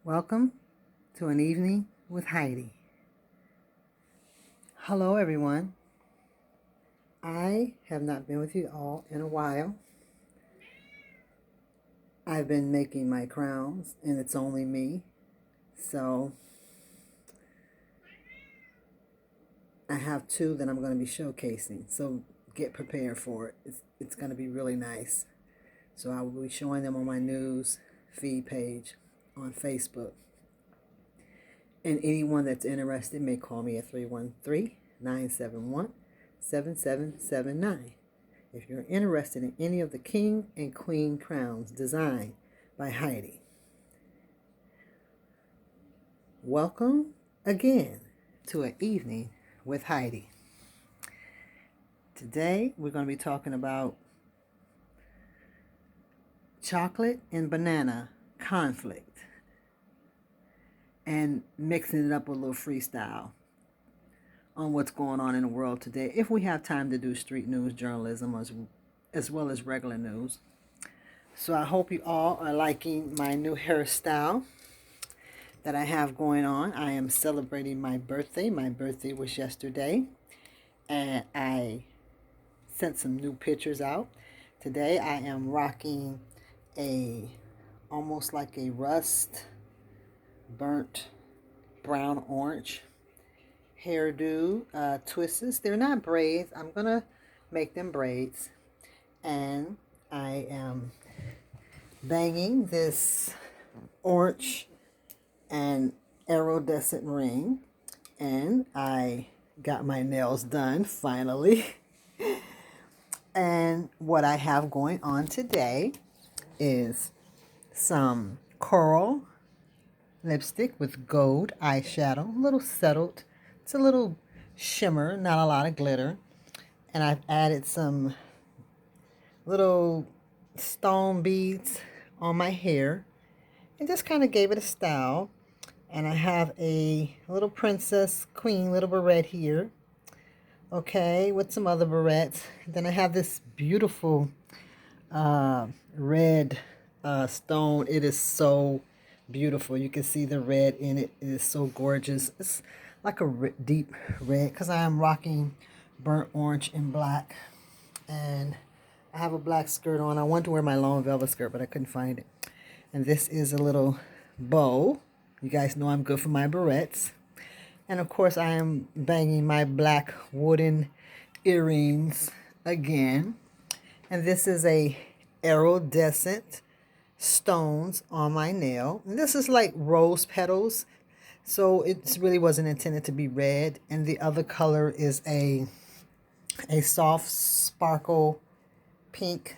Welcome to an evening with Heidi. Hello, everyone. I have not been with you all in a while. I've been making my crowns, and it's only me. So I have two that I'm going to be showcasing. So get prepared for it. It's going to be really nice. So I will be showing them on my news feed page on Facebook. And anyone that's interested may call me at 313-971-7779 if you're interested in any of the king and queen crowns designed by Heidi. Welcome again to an evening with Heidi. Today we're going to be talking about chocolate and banana conflict and mixing it up with a little freestyle on what's going on in the world today, if we have time to do street news journalism as well as regular news. So I hope you all are liking my new hairstyle that I have going on. I am celebrating my birthday. My birthday was yesterday, and I sent some new pictures out. Today I am rocking almost like a burnt brown orange hairdo twists. They're not braids. I'm gonna make them braids, and I am banging this orange and iridescent ring, and I got my nails done finally. And what I have going on today is some coral lipstick with gold eyeshadow, a little settled. It's a little shimmer, not a lot of glitter. And I've added some little stone beads on my hair and just kind of gave it a style. And I have a little princess queen little barrette here, okay, with some other barrettes. Then I have this beautiful red stone. It is so beautiful. You can see the red in it. It is so gorgeous. It's like a deep red because I am rocking burnt orange and black, and I have a black skirt on. I wanted to wear my long velvet skirt, but I couldn't find it. And this is a little bow. You guys know I'm good for my barrettes. And of course I am banging my black wooden earrings again. And this is a iridescent stones on my nail. And this is like rose petals, so it really wasn't intended to be red. And the other color is a soft sparkle pink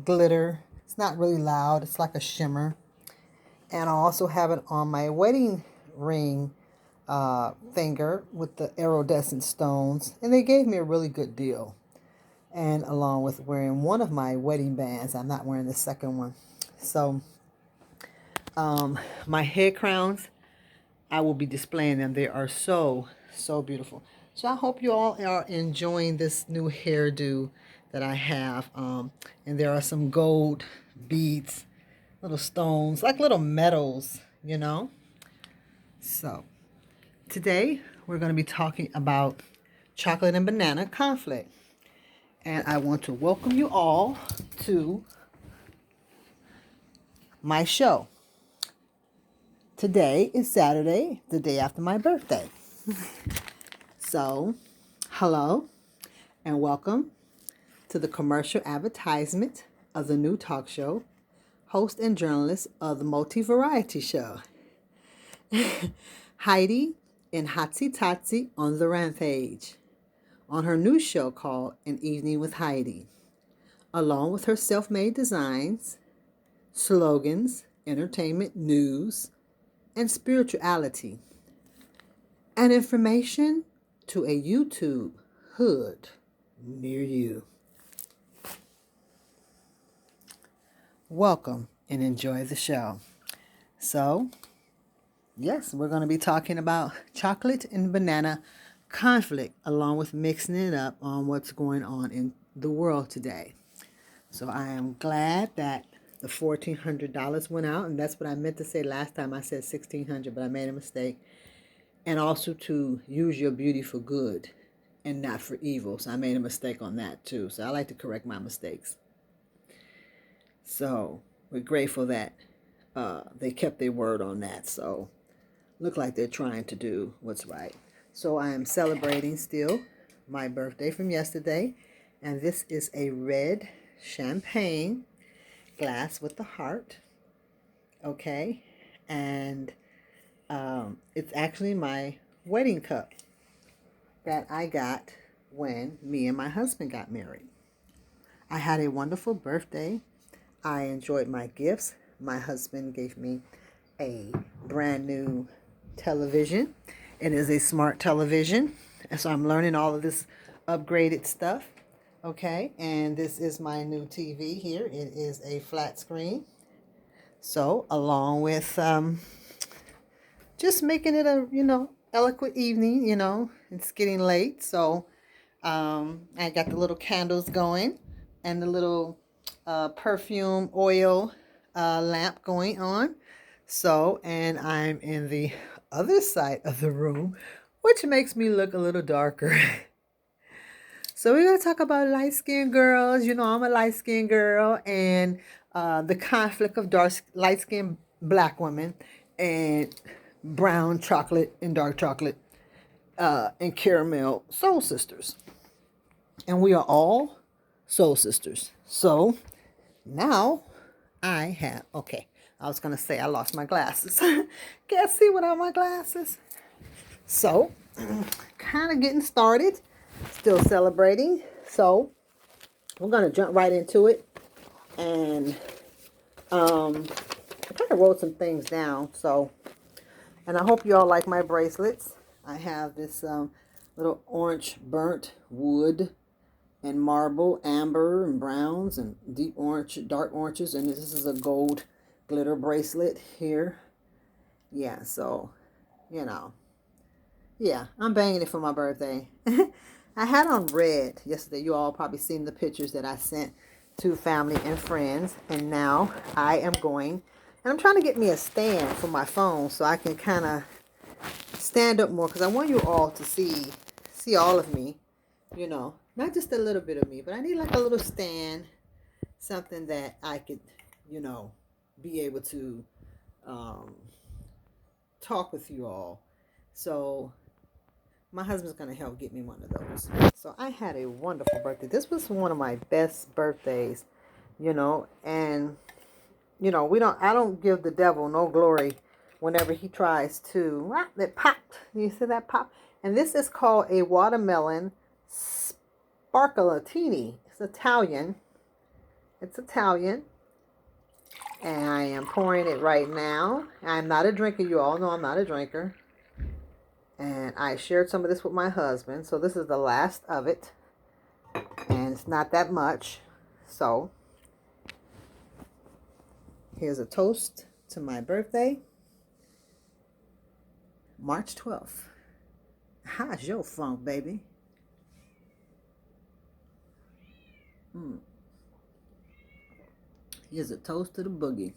glitter. It's not really loud. It's like a shimmer. And I also have it on my wedding ring finger with the iridescent stones, and they gave me a really good deal. And along with wearing one of my wedding bands, I'm not wearing the second one. So my head crowns, I will be displaying them. They are so beautiful. So I hope you all are enjoying this new hairdo that I have. And there are some gold beads, little stones, like little medals, you know. So today we're going to be talking about chocolate and banana conflict. And I want to welcome you all to my show. Today is Saturday, the day after my birthday. So, hello and welcome to the commercial advertisement of the new talk show, host and journalist of the multi-variety show, Heidi and Hotsy Totsy on the Rampage, on her new show called An Evening with Heidi, along with her self-made designs, slogans, entertainment, news, and spirituality, and information to a YouTube hood near you. Welcome and enjoy the show. So, yes, we're going to be talking about chocolate and banana conflict, along with mixing it up on what's going on in the world today. So I am glad that the $1,400 went out, and that's what I meant to say last time. I said $1,600, but I made a mistake. And also to use your beauty for good and not for evil. So I made a mistake on that too. So I like to correct my mistakes. So we're grateful that they kept their word on that. So look like they're trying to do what's right. So I am celebrating still my birthday from yesterday. And this is a red champagne glass with the heart. Okay. And it's actually my wedding cup that I got when me and my husband got married. I had a wonderful birthday. I enjoyed my gifts. My husband gave me a brand new television. It is a smart television. And so I'm learning all of this upgraded stuff. Okay, and this is my new TV here. It is a flat screen. So along with just making it a, eloquent evening, it's getting late. So I got the little candles going and the little perfume oil lamp going on. So, and I'm in the other side of the room, which makes me look a little darker. So we're going to talk about light-skinned girls. I'm a light-skinned girl, and the conflict of light-skinned black women and brown chocolate and dark chocolate and caramel soul sisters. And we are all soul sisters. So now I was going to say I lost my glasses. Can't see without my glasses. So kind of getting started. Still celebrating. So we're going to jump right into it. And I kind of wrote some things down. So, and I hope you all like my bracelets. I have this little orange burnt wood and marble, amber and browns and deep orange, dark oranges. And this is a gold glitter bracelet here. Yeah, so, yeah, I'm banging it for my birthday. I had on red yesterday. You all probably seen the pictures that I sent to family and friends. And now I am going, and I'm trying to get me a stand for my phone so I can kind of stand up more, because I want you all to see all of me, not just a little bit of me, but I need like a little stand, something that I could, be able to talk with you all. So my husband's going to help get me one of those. So I had a wonderful birthday. This was one of my best birthdays, and, I don't give the devil no glory whenever he tries to, that popped. You see that pop? And this is called a watermelon sparklatini. It's Italian. And I am pouring it right now. I'm not a drinker. You all know I'm not a drinker. And I shared some of this with my husband. So this is the last of it. And it's not that much. So here's a toast to my birthday. March 12th. How's your funk, baby? Here's a toast to the boogie.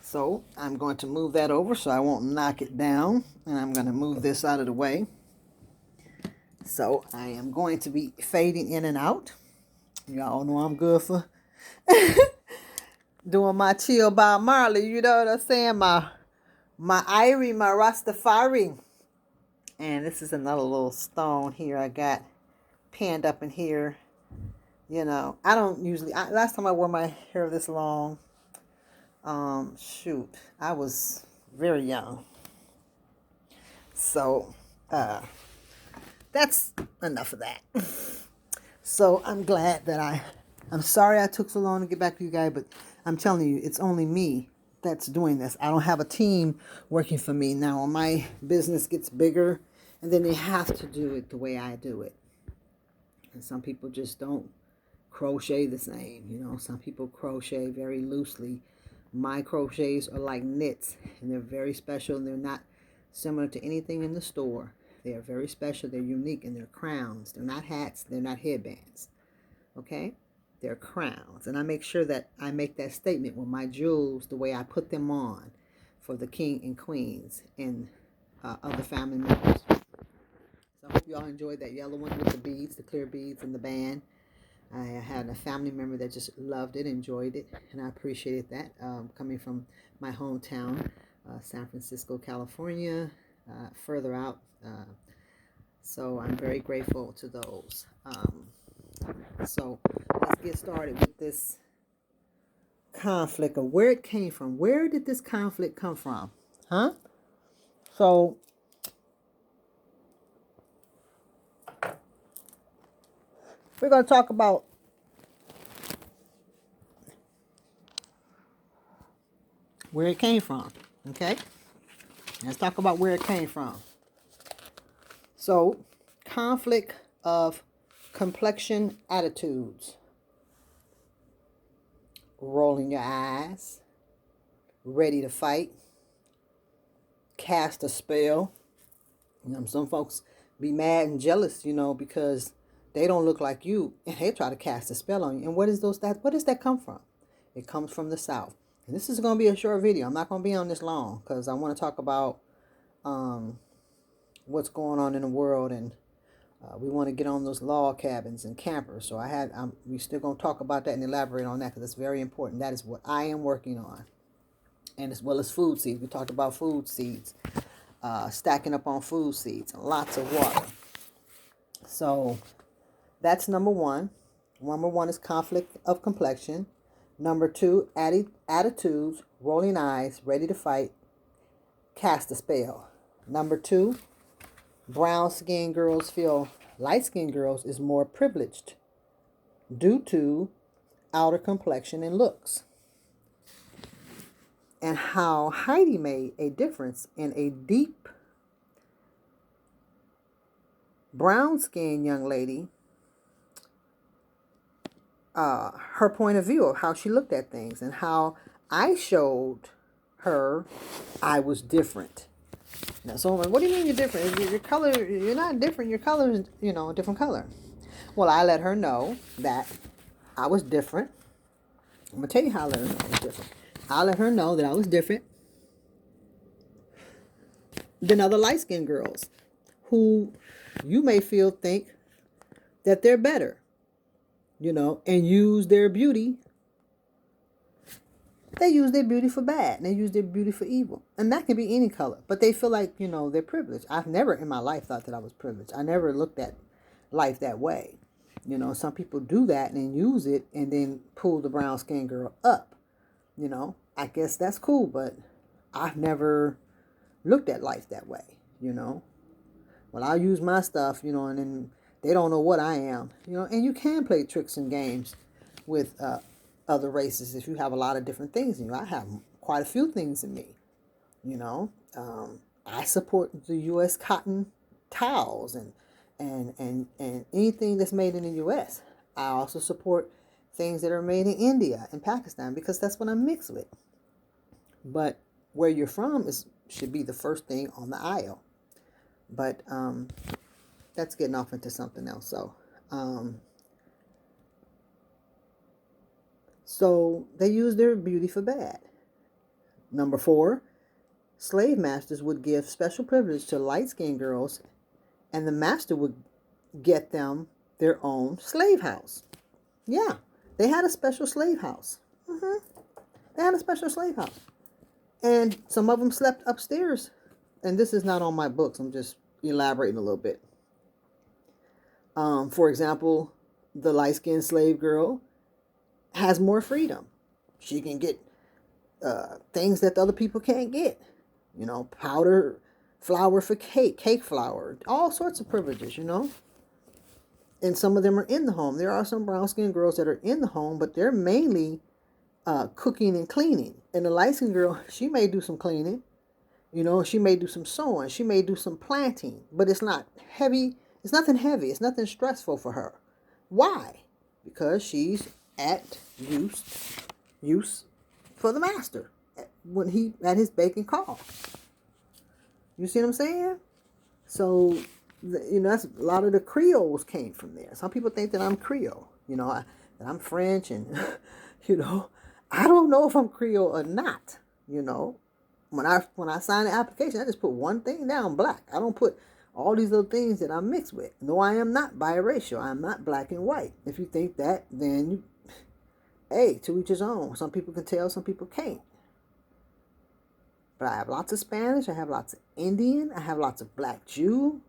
So I'm going to move that over so I won't knock it down. And I'm going to move this out of the way. So I am going to be fading in and out. Y'all know I'm good for doing my chill by Marley. You know what I'm saying? My Irie, my Rastafari. And this is another little stone here I got pinned up in here. I don't usually, last time I wore my hair this long, I was very young. So, that's enough of that. So I'm glad that I'm sorry I took so long to get back to you guys, but I'm telling you, it's only me that's doing this. I don't have a team working for me now. When my business gets bigger, and then they have to do it the way I do it. And some people just don't crochet the same. Some people crochet very loosely. My crochets are like knits, and they're very special, and they're not similar to anything in the store. They are very special. They're unique, and they're crowns. They're not hats. They're not headbands. Okay? They're crowns. And I make sure that I make that statement with my jewels, the way I put them on for the king and queens and other family members. So I hope you all enjoyed that yellow one with the beads, the clear beads and the band. I had a family member that just loved it, enjoyed it, and I appreciated that. Coming from my hometown, San Francisco, California, further out. So I'm very grateful to those. So let's get started with this conflict of where it came from. Where did this conflict come from? Huh? So we're going to talk about where it came from. Okay? Let's talk about where it came from. So, conflict of complexion attitudes. Rolling your eyes. Ready to fight. Cast a spell. Some folks be mad and jealous, because they don't look like you, and they try to cast a spell on you. And where does that come from? It comes from the South. And this is going to be a short video. I'm not going to be on this long because I want to talk about what's going on in the world, and we want to get on those log cabins and campers. So we still going to talk about that and elaborate on that because it's very important. That is what I am working on, and as well as food seeds. We talked about food seeds, stacking up on food seeds, and lots of water. So that's number one. Number one is conflict of complexion. Number two, attitudes, rolling eyes, ready to fight, cast a spell. Number two, brown-skinned girls feel light-skinned girls is more privileged due to outer complexion and looks. And how Heidi made a difference in a deep brown-skinned young lady, her point of view of how she looked at things, and how I showed her I was different. Now, so I'm like, what do you mean you're different? Your color, you're not different. Your color is, a different color. Well, I let her know that I was different. I'm going to tell you how I let her know I was different. I let her know that I was different than other light-skinned girls who you may think that they're better, and use their beauty. They use their beauty for bad. And they use their beauty for evil. And that can be any color. But they feel like, they're privileged. I've never in my life thought that I was privileged. I never looked at life that way. Some people do that and use it and then pull the brown skinned girl up. I guess that's cool. But I've never looked at life that way, Well, I'll use my stuff, and then they don't know what I am, And you can play tricks and games with other races if you have a lot of different things in you. I have quite a few things in me, I support the U.S. cotton towels and anything that's made in the U.S. I also support things that are made in India and Pakistan because that's what I'm mixed with. But where you're from should be the first thing on the aisle. But that's getting off into something else. So they use their beauty for bad. Number 4, slave masters would give special privilege to light-skinned girls, and the master would get them their own slave house. Yeah, they had a special slave house. They had a special slave house. And some of them slept upstairs. And this is not on my books. I'm just elaborating a little bit. For example, the light-skinned slave girl has more freedom. She can get things that the other people can't get. Powder, flour for cake flour, all sorts of privileges, And some of them are in the home. There are some brown-skinned girls that are in the home, but they're mainly cooking and cleaning. And the light-skinned girl, she may do some cleaning. She may do some sewing. She may do some planting. But it's not heavy. It's nothing heavy. It's nothing stressful for her. Why? Because she's at use for the master when he at his beck and call. You see what I'm saying? So, that's a lot of the Creoles came from there. Some people think that I'm Creole. that I'm French and, I don't know if I'm Creole or not, When I sign the application, I just put one thing down, black. I don't put all these little things that I'm mixed with. No, I am not biracial. I'm not black and white. If you think that, then hey, to each his own. Some people can tell, some people can't. But I have lots of Spanish. I have lots of Indian. I have lots of Black Jew.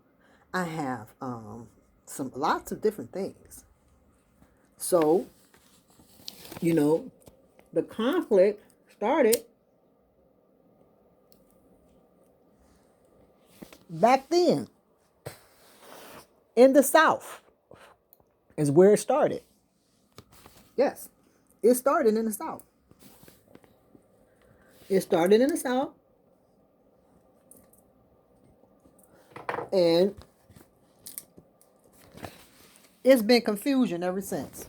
I have lots of different things. So, the conflict started back then in the South. Is where it started. Yes, it started in the South. It started in the South. And it's been confusion ever since.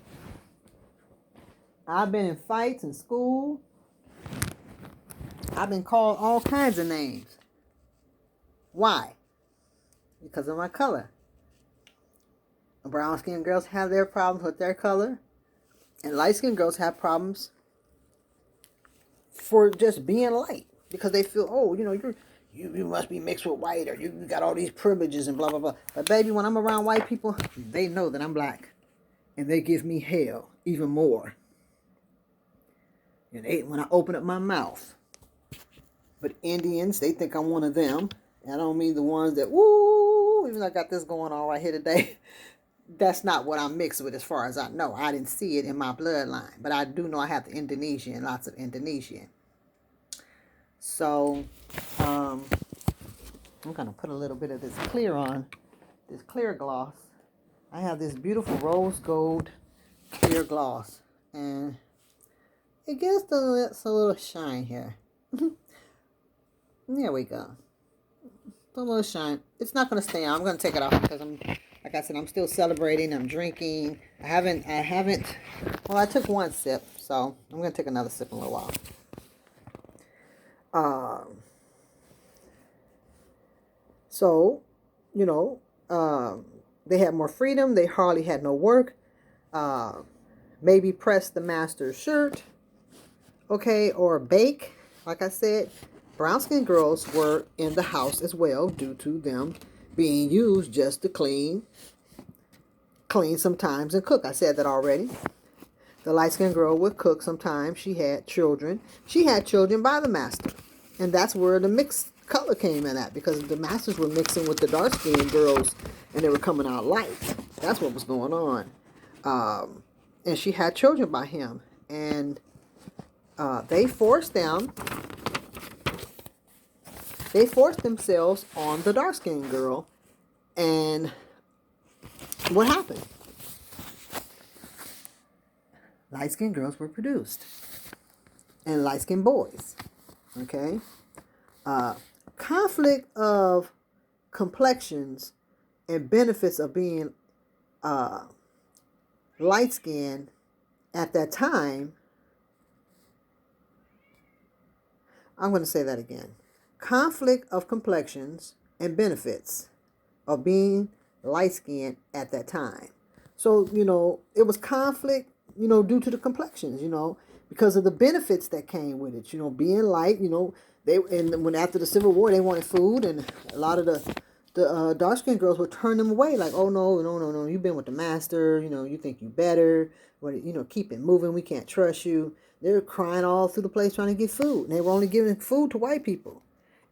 I've been in fights in school. I've been called all kinds of names. Why? Because of my color. Brown-skinned girls have their problems with their color. And light-skinned girls have problems for just being light. Because they feel, oh, you must be mixed with white, or you got all these privileges and blah, blah, blah. But baby, when I'm around white people, they know that I'm black. And they give me hell even more. And when I open up my mouth. But Indians, they think I'm one of them. And I don't mean the ones that, woo, even though I got this going on right here today. That's not what I'm mixed with as far as I know. I didn't see it in my bloodline. But I do know I have the Indonesian, lots of Indonesian. So, I'm going to put a little bit of this clear gloss. I have this beautiful rose gold clear gloss. And it gives a little shine here. There we go. A little shine. It's not going to stay on. I'm going to take it off because like I said, I'm still celebrating. I'm drinking. I haven't, well, I took one sip, so I'm going to take another sip in a little while. So, they had more freedom. They hardly had no work. Maybe press the master's shirt, okay, or bake. Like I said, brown-skinned girls were in the house as well due to them being used just to clean sometimes and cook. I said that already. The light-skinned girl would cook sometimes. She had children. She had children by the master. And that's where the mixed color came in at, because the masters were mixing with the dark-skinned girls and they were coming out light. That's what was going on. And she had children by him. And they forced themselves on the dark-skinned girl. And what happened? Light-skinned girls were produced. And light-skinned boys. Okay? Conflict of complexions and benefits of being light-skinned at that time. I'm going to say that again. Conflict of complexions and benefits of being light-skinned at that time. So, it was conflict, due to the complexions, because of the benefits that came with it. Being light, when after the Civil War, they wanted food, and a lot of the dark-skinned girls would turn them away, like, oh, no, you've been with the master, you think you better, keep it moving, we can't trust you. They're crying all through the place trying to get food, and they were only giving food to white people.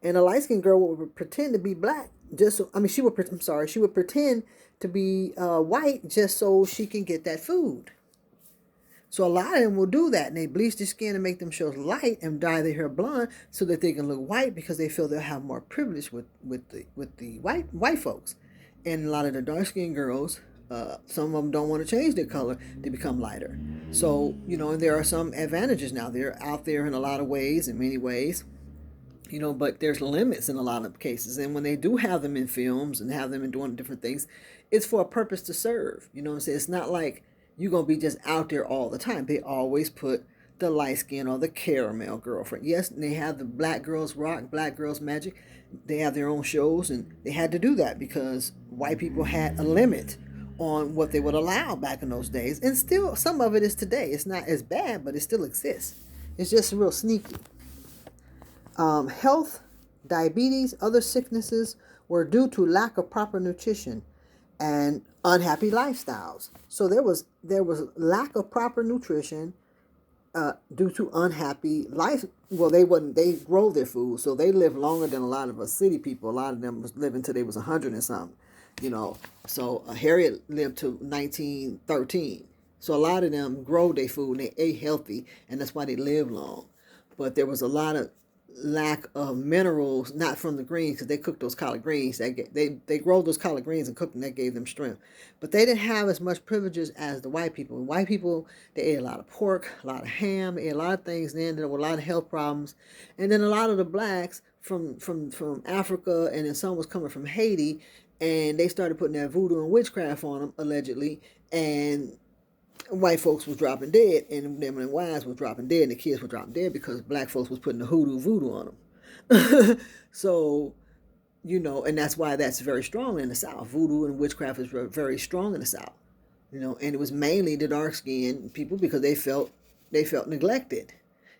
And a light-skinned girl would pretend to be black, she would pretend to be white just so she can get that food. So a lot of them will do that, and they bleach their skin and make them show light and dye their hair blonde so that they can look white, because they feel they'll have more privilege with the white folks. And a lot of the dark skinned girls, some of them don't want to change their color to become lighter. So and there are some advantages now. They're out there in a lot of ways, in many ways. But there's limits in a lot of cases. And when they do have them in films and have them in doing different things, it's for a purpose to serve. You know what I'm saying? It's not like you're going to be just out there all the time. They always put the light skin or the caramel girlfriend. Yes, they have the Black Girls Rock, Black Girls Magic. They have their own shows, and they had to do that because white people had a limit on what they would allow back in those days. And still, some of it is today. It's not as bad, but it still exists. It's just real sneaky. Health, diabetes, other sicknesses were due to lack of proper nutrition and unhappy lifestyles. So there was lack of proper nutrition due to unhappy life. Well, they grow their food, so they live longer than a lot of us city people. A lot of them was living till they was 100 and something, you know. So Harriet lived to 1913. So a lot of them grow their food and they ate healthy, and that's why they live long. But there was a lot of lack of minerals, not from the greens, because they cooked those collard greens. They grow those collard greens and cooked them. That gave them strength. But they didn't have as much privileges as the white people. White people, they ate a lot of pork, a lot of ham, they ate a lot of things. Then there were a lot of health problems. And then a lot of the blacks from Africa, and then some was coming from Haiti, and they started putting that voodoo and witchcraft on them, allegedly. And white folks was dropping dead, and them and wives was dropping dead, and the kids were dropping dead because black folks was putting the hoodoo voodoo on them. So, and that's why that's very strong in the South. Voodoo and witchcraft is very strong in the South. And it was mainly the dark skinned people because they felt neglected,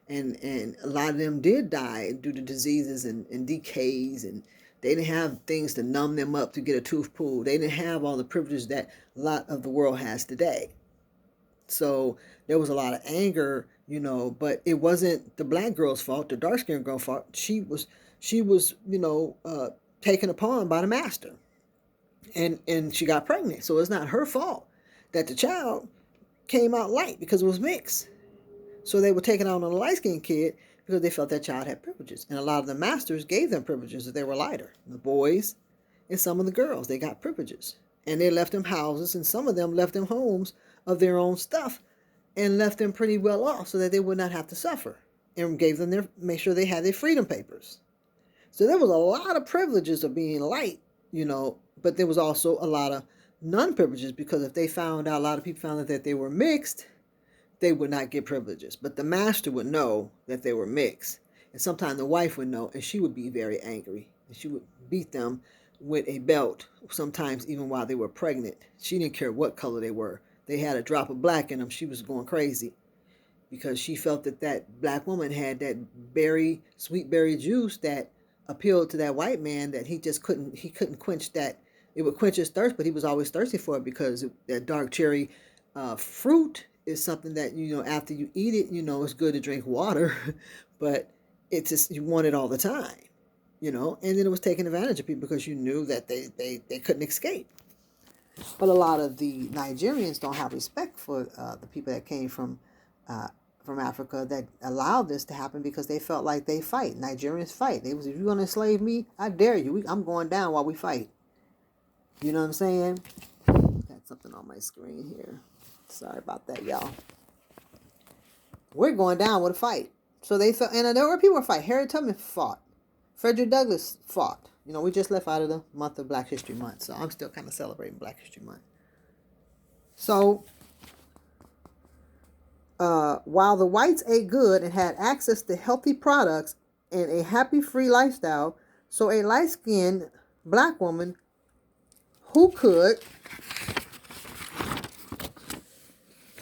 and a lot of them did die due to diseases and decays, and they didn't have things to numb them up to get a tooth pulled. They didn't have all the privileges that a lot of the world has today. So there was a lot of anger, but it wasn't the black girl's fault, the dark skinned girl's fault. She was, taken upon by the master, and she got pregnant. So it's not her fault that the child came out light because it was mixed. So they were taking out on a light skinned kid because they felt that child had privileges, and a lot of the masters gave them privileges if they were lighter. The boys and some of the girls, they got privileges, and they left them houses, and some of them left them homes of their own stuff and left them pretty well off so that they would not have to suffer, and gave them make sure they had their freedom papers. So there was a lot of privileges of being light, but there was also a lot of non-privileges, because if they found out, a lot of people found out that they were mixed, they would not get privileges. But the master would know that they were mixed, and sometimes the wife would know, and she would be very angry, and she would beat them with a belt, sometimes even while they were pregnant. She didn't care what color they were. They had a drop of black in them, she was going crazy, because she felt that black woman had that sweet berry juice that appealed to that white man, that he couldn't quench that. It would quench his thirst, but he was always thirsty for it, because that dark cherry fruit is something that, after you eat it, it's good to drink water, but it's just, you want it all the time, and then it was taking advantage of people because you knew that they couldn't escape. But a lot of the Nigerians don't have respect for the people that came from Africa that allowed this to happen, because they felt like they fight. Nigerians fight. They was, if you're going to enslave me, I dare you. I'm going down while we fight. You know what I'm saying? Got something on my screen here. Sorry about that, y'all. We're going down with a fight. So they felt, and there were people who fight. Harriet Tubman fought. Frederick Douglass fought. We just left out of the month of Black History Month, so I'm still kind of celebrating Black History Month. So, while the whites ate good and had access to healthy products and a happy, free lifestyle, so a light-skinned black woman who could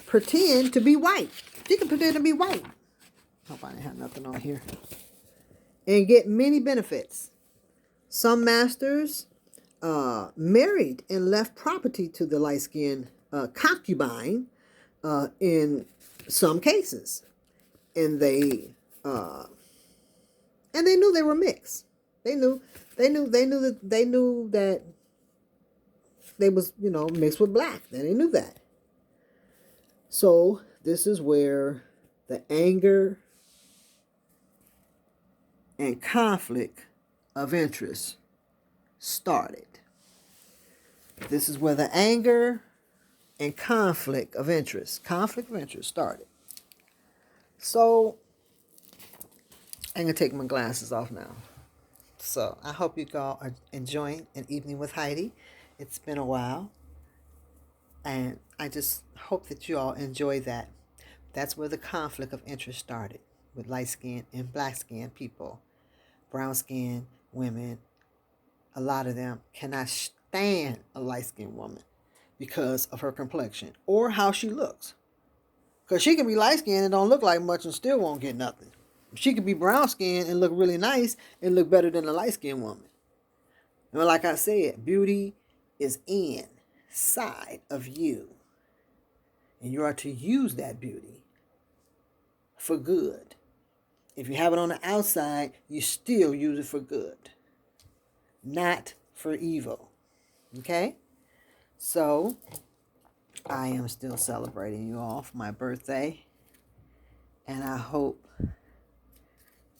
pretend to be white. She could pretend to be white. Hope I didn't have nothing on here. And get many benefits. Some masters married and left property to the light-skinned concubine in some cases, and they knew they were mixed. They knew that they was mixed with black. They knew that. So this is where the anger and conflict of interest started. This is where the anger and conflict of interest started. So I'm going to take my glasses off now. So I hope you all are enjoying an evening with Heidi. It's been a while, and I just hope that you all enjoy that. That's where the conflict of interest started, with light-skinned and black-skinned people. Brown-skinned women, a lot of them cannot stand a light-skinned woman, because of her complexion or how she looks. Because she can be light skinned and don't look like much and still won't get nothing. She could be brown skinned and look really nice and look better than a light skinned woman. And like I said, beauty is inside of you. And you are to use that beauty for good. If you have it on the outside, you still use it for good, not for evil. Okay? So, I am still celebrating you all for my birthday. And I hope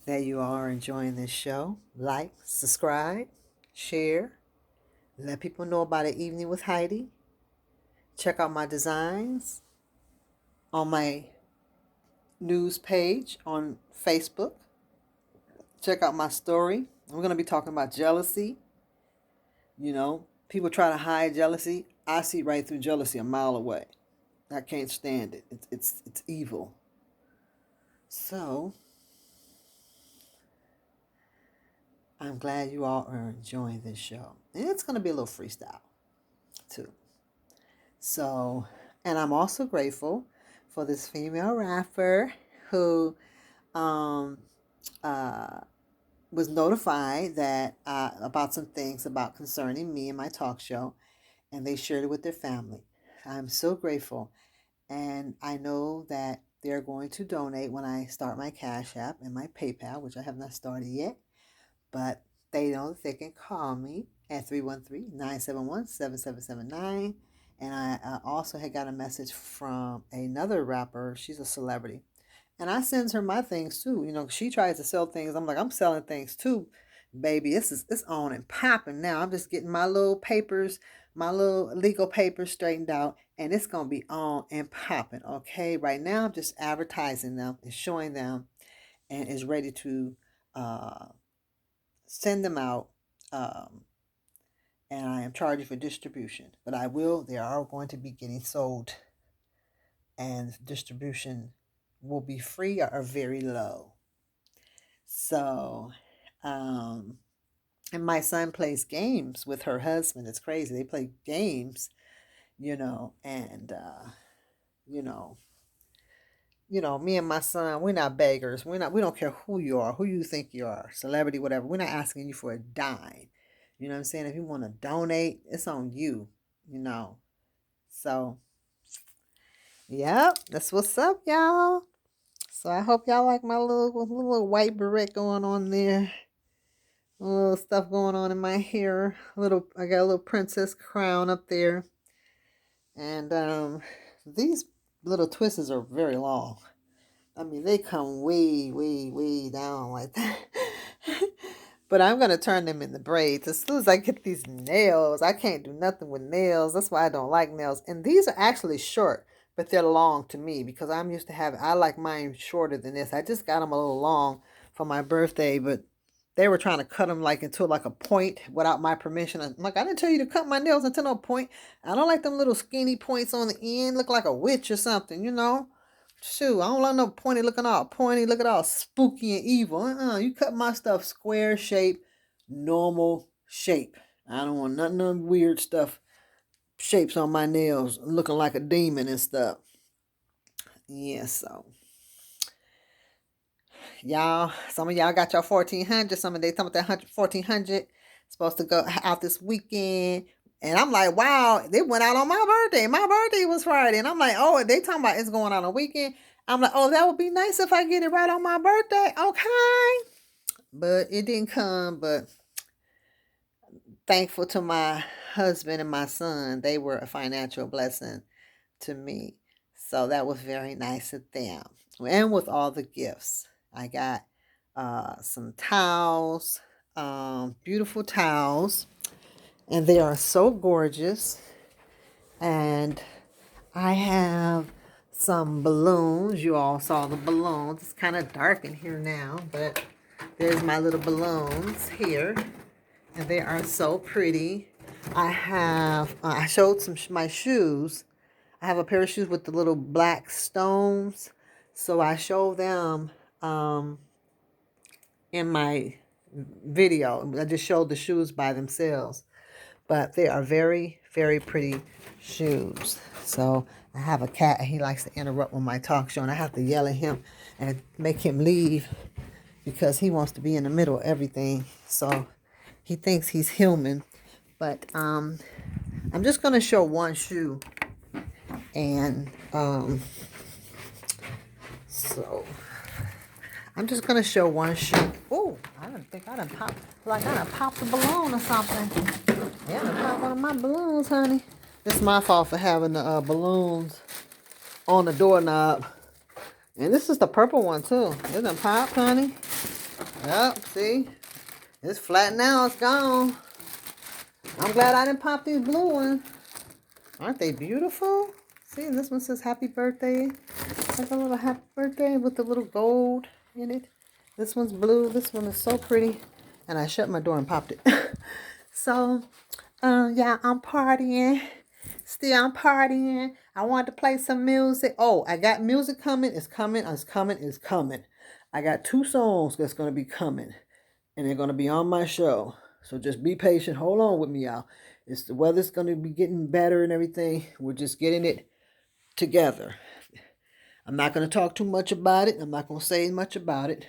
that you are enjoying this show. Like, subscribe, share, let people know about an evening with Heidi. Check out my designs on my news page on Facebook. Check out my story. I'm going to be talking about jealousy. You know, people try to hide jealousy. I see right through jealousy a mile away. I can't stand it. It's evil. So, I'm glad you all are enjoying this show. And it's going to be a little freestyle, too. So, and I'm also grateful for this female rapper who was notified that about some things about concerning me and my talk show, and they shared it with their family. I'm so grateful, and I know that they're going to donate when I start my Cash App and my PayPal, which I have not started yet, but they know that they can call me at 313-971-7779. And I also had got a message from another rapper. She's a celebrity. And I sends her my things too. You know, she tries to sell things. I'm like, I'm selling things too, baby. It's on and popping now. I'm just getting my little papers, my little legal papers straightened out, and it's gonna be on and popping. Okay, right now I'm just advertising them and showing them, and is ready to send them out. And I am charging for distribution, but they are going to be getting sold, and distribution will be free or very low. So, and my son plays games with her husband. It's crazy. They play games, and, you know, me and my son, we're not beggars. We don't care who you are, who you think you are, celebrity, whatever. We're not asking you for a dime. You know what I'm saying? If you want to donate, it's on you, you know. So, yep, that's what's up, y'all. So I hope y'all like my little white beret going on there. A little stuff going on in my hair. I got a little princess crown up there. And these little twists are very long. I mean, they come way, way, way down like that. But I'm going to turn them into braids as soon as I get these nails. I can't do nothing with nails. That's why I don't like nails. And these are actually short, but they're long to me because I'm used to I like mine shorter than this. I just got them a little long for my birthday, but they were trying to cut them into a point without my permission. I'm like, I didn't tell you to cut my nails until no point. I don't like them little skinny points on the end. Look like a witch or something, Shoot, I don't like no pointy looking all spooky and evil. You cut my stuff square shape, normal shape. I don't want nothing of weird stuff, shapes on my nails, looking like a demon and stuff. Yeah, so y'all, some of y'all got your 1400. Some of they talking about that 1400 supposed to go out this weekend. And I'm like, wow, they went out on my birthday. My birthday was Friday. And I'm like, oh, they talking about it's going on a weekend. I'm like, oh, that would be nice if I get it right on my birthday. Okay. But it didn't come. But thankful to my husband and my son. They were a financial blessing to me. So that was very nice of them. And with all the gifts, I got some towels, beautiful towels. And they are so gorgeous. And I have some balloons. You all saw the balloons. It's kind of dark in here now, but there's my little balloons here. And they are so pretty. I showed my shoes. I have a pair of shoes with the little black stones. So I showed them in my video. I just showed the shoes by themselves. But they are very Very pretty shoes. So I have a cat and he likes to interrupt with my talk show, and I have to yell at him and make him leave because he wants to be in the middle of everything. So he thinks he's human. But I'm just gonna show one shoe, and so I'm just gonna show one shoe. Oh, I didn't think I done popped, like I done popped a balloon or something. Yeah, I done popped one of my balloons, honey. It's my fault for having the balloons on the doorknob. And this is the purple one too. It done popped, honey. Yep, see? It's flat now, it's gone. I'm glad I didn't pop these blue ones. Aren't they beautiful? See, this one says happy birthday. Like a little happy birthday with the little gold in it. This one's blue. This one is so pretty. And I shut my door and popped it. So, yeah, I'm partying. Still, I'm partying. I wanted to play some music. Oh, I got music coming. It's coming. It's coming. It's coming. I got 2 songs that's going to be coming. And they're going to be on my show. So just be patient. Hold on with me, y'all. The weather's going to be getting better and everything. We're just getting it together. I'm not going to talk too much about it. I'm not going to say much about it.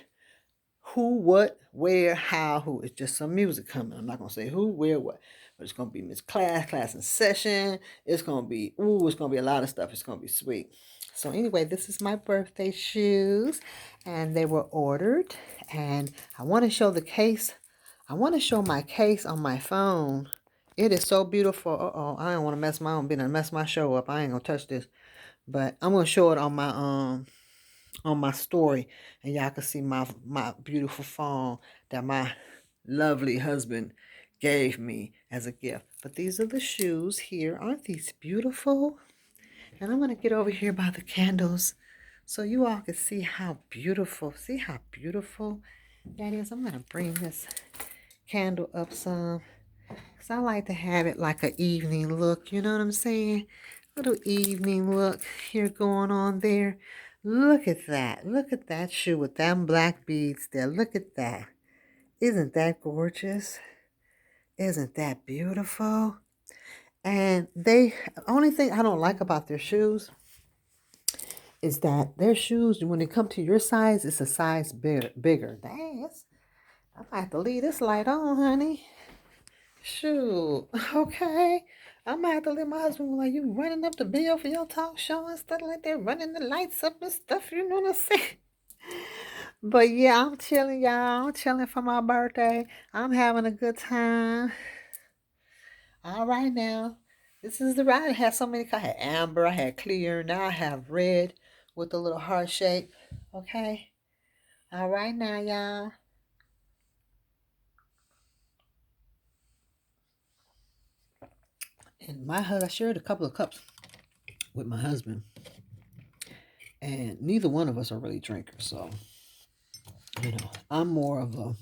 Who, what, where, how, who. It's just some music coming. I'm not going to say who, where, what. But it's going to be Miss Class in session. It's going to be, it's going to be a lot of stuff. It's going to be sweet. So anyway, this is my birthday shoes. And they were ordered. And I want to show the case. I want to show my case on my phone. It is so beautiful. Uh-oh, I don't want to mess my own business, mess my show up. I ain't going to touch this. But I'm going to show it on my story, and y'all can see my beautiful phone that my lovely husband gave me as a gift. But these are the shoes here. Aren't these beautiful? And I'm going to get over here by the candles so you all can see how beautiful. See how beautiful that is? I'm going to bring this candle up some because I like to have it like an evening look. You know what I'm saying? Little evening look here going on there. Look at that. Look at that shoe with them black beads there. Look at that. Isn't that gorgeous? Isn't that beautiful? And only thing I don't like about their shoes is that their shoes, when they come to your size, it's a size bigger. Dang, I might have to leave this light on, honey. Shoot, okay. I might have to let my husband be like, you running up the bill for your talk show and stuff like that, running the lights up and stuff, you know what I'm saying? But yeah, I'm chilling, y'all. I'm chilling for my birthday. I'm having a good time. All right now. This is the ride. I had so many colors. I had amber, I had clear, now I have red with a little heart shape. Okay. All right now, y'all. And I shared a couple of cups with my husband. And neither one of us are really drinkers. So, I'm more of a,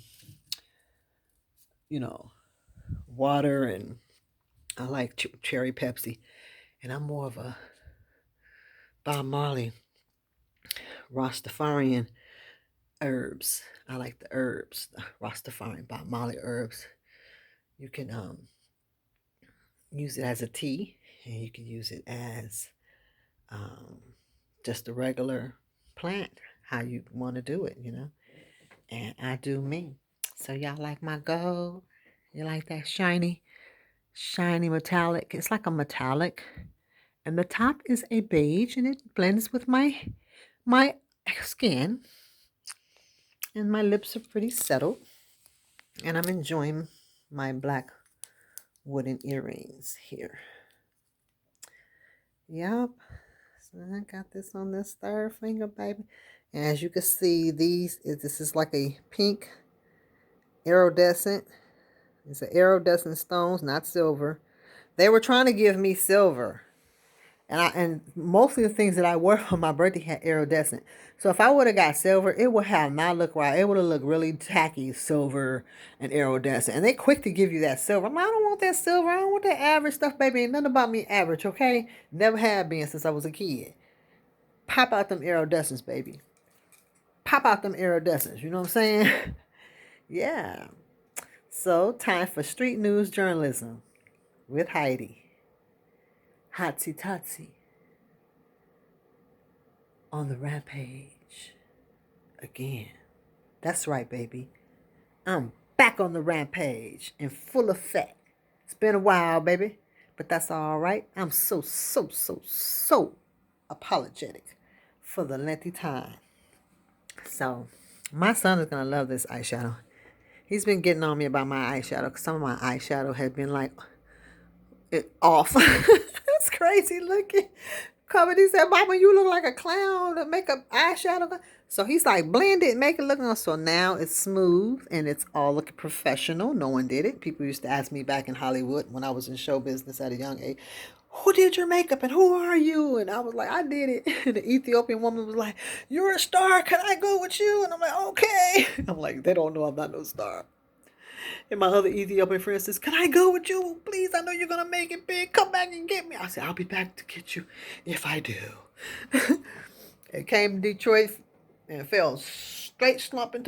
water, and I like cherry Pepsi. And I'm more of a Bob Marley Rastafarian herbs. I like the herbs, the Rastafarian Bob Marley herbs. You can use it as a tea, and you can use it as just a regular plant, how you want to do it, And I do me. So y'all like my gold? You like that shiny metallic? It's like a metallic. And the top is a beige, and it blends with my skin. And my lips are pretty settled. And I'm enjoying my black wooden earrings here. Yep. So I got this on this third finger, baby. And as you can see, this is like a pink iridescent. It's an iridescent stones, not silver. They were trying to give me silver. And most of the things that I wore for my birthday had iridescent. So if I would have got silver, it would have not looked right. It would have looked really tacky, silver and iridescent. And they quick to give you that silver. I don't want that silver. I don't want that average stuff, baby. Ain't nothing about me average, okay? Never have been since I was a kid. Pop out them iridescents, baby. Pop out them iridescents. You know what I'm saying? Yeah. So, time for street news journalism with Heidi. Hotsy Totsy on the rampage again. That's right, baby. I'm back on the rampage in full effect. It's been a while, baby, but that's all right. I'm so apologetic for the lengthy time. So, my son is going to love this eyeshadow. He's been getting on me about my eyeshadow because some of my eyeshadow had been like off. It's crazy looking. Covered. He said, Mama, you look like a clown to make up eyeshadow. So he's like, blend it, make it look nice. So now it's smooth and it's all looking professional. No one did it. People used to ask me back in Hollywood when I was in show business at a young age, who did your makeup and who are you? And I was like, I did it. And the Ethiopian woman was like, you're a star. Can I go with you? And I'm like, okay. I'm like, they don't know I'm not no star. And my other Ethiopian friend says, can I go with you? Please, I know you're going to make it big. Come back and get me. I said, I'll be back to get you if I do. It came to Detroit and fell straight slumping